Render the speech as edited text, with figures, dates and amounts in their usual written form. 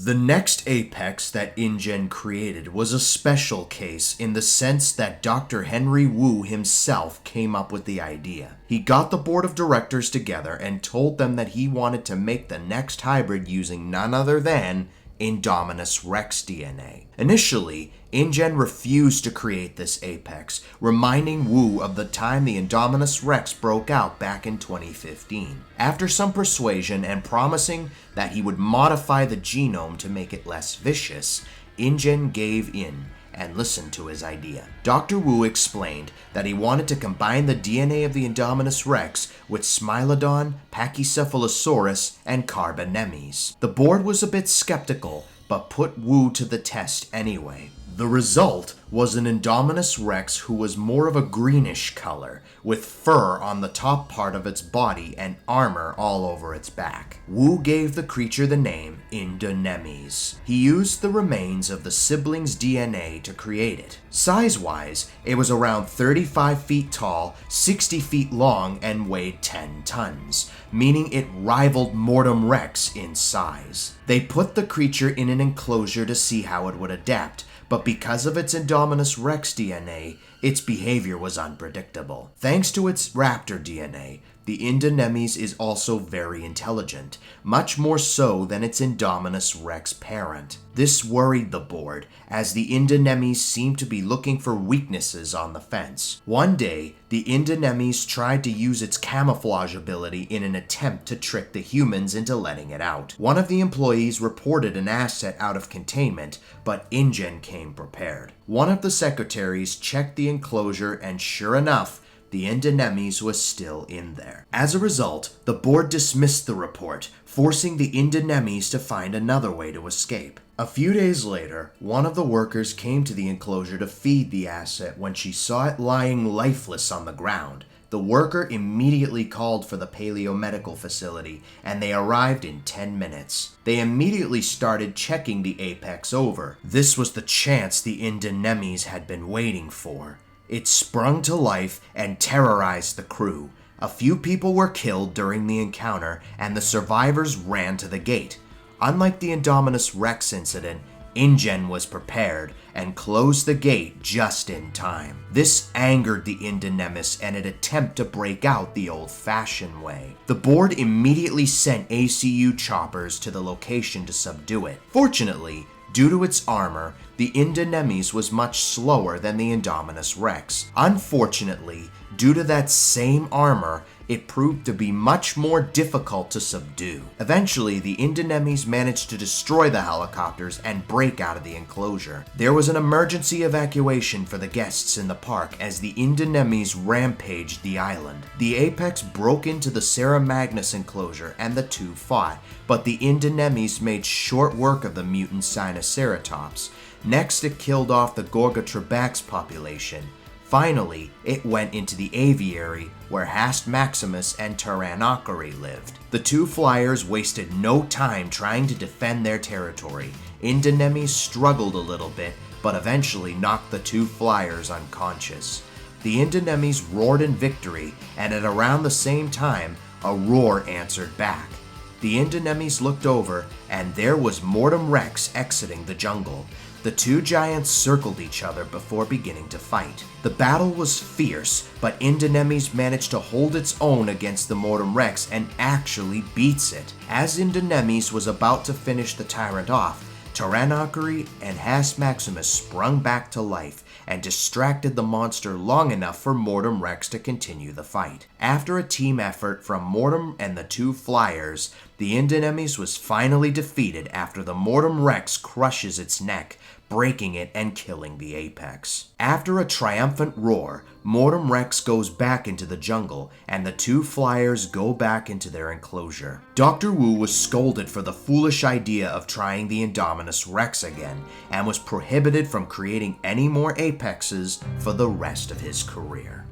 The next Apex that InGen created was a special case in the sense that Dr. Henry Wu himself came up with the idea. He got the board of directors together and told them that he wanted to make the next hybrid using none other than Indominus Rex DNA. Initially, InGen refused to create this Apex, reminding Wu of the time the Indominus Rex broke out back in 2015. After some persuasion and promising that he would modify the genome to make it less vicious, InGen gave in and listened to his idea. Dr. Wu explained that he wanted to combine the DNA of the Indominus Rex with Smilodon, Pachycephalosaurus, and Indonemys. The board was a bit skeptical, but put Wu to the test anyway. The result was an Indominus Rex who was more of a greenish color, with fur on the top part of its body and armor all over its back. Wu gave the creature the name Indonemys. He used the remains of the siblings' DNA to create it. Size-wise, it was around 35 feet tall, 60 feet long, and weighed 10 tons, meaning it rivaled Mortem Rex in size. They put the creature in an enclosure to see how it would adapt, but because of its Indominus Rex DNA, its behavior was unpredictable. Thanks to its raptor DNA, the Indonemys is also very intelligent, much more so than its Indominus Rex parent. This worried the board, as the Indonemys seemed to be looking for weaknesses on the fence. One day, the Indonemys tried to use its camouflage ability in an attempt to trick the humans into letting it out. One of the employees reported an asset out of containment, but InGen came prepared. One of the secretaries checked the enclosure, and sure enough, the Indonemys was still in there. As a result, the board dismissed the report, forcing the Indonemys to find another way to escape. A few days later, one of the workers came to the enclosure to feed the asset when she saw it lying lifeless on the ground. The worker immediately called for the paleomedical facility, and they arrived in 10 minutes. They immediately started checking the Apex over. This was the chance the Indonemys had been waiting for. It sprung to life and terrorized the crew. A few people were killed during the encounter, and the survivors ran to the gate. Unlike the Indominus Rex incident, InGen was prepared and closed the gate just in time. This angered the Indonemys and an attempt to break out the old-fashioned way. The board immediately sent ACU choppers to the location to subdue it. Fortunately, due to its armor, the Indonemys was much slower than the Indominus Rex. Unfortunately, due to that same armor, it proved to be much more difficult to subdue. Eventually, the Indonemys managed to destroy the helicopters and break out of the enclosure. There was an emergency evacuation for the guests in the park as the Indonemys rampaged the island. The Apex broke into the Sarah Magnus enclosure and the two fought, but the Indonemys made short work of the mutant Sinoceratops. Next, it killed off the Gorgotrabax population. Finally, it went into the aviary where Hast Maximus and Tyrannocary lived. The two flyers wasted no time trying to defend their territory. Indonemys struggled a little bit, but eventually knocked the two flyers unconscious. The Indonemys roared in victory, and at around the same time, a roar answered back. The Indonemys looked over, and there was Mortem Rex exiting the jungle. The two giants circled each other before beginning to fight. The battle was fierce, but Indonemys managed to hold its own against the Mortem Rex and actually beats it. As Indonemys was about to finish the tyrant off, Tyrannocary and Hast Maximus sprung back to life and distracted the monster long enough for Mortem Rex to continue the fight. After a team effort from Mortem and the two flyers, the Indonemys was finally defeated after the Mortem Rex crushes its neck, breaking it and killing the Apex. After a triumphant roar, Mortem Rex goes back into the jungle, and the two flyers go back into their enclosure. Dr. Wu was scolded for the foolish idea of trying the Indominus Rex again, and was prohibited from creating any more Apexes for the rest of his career.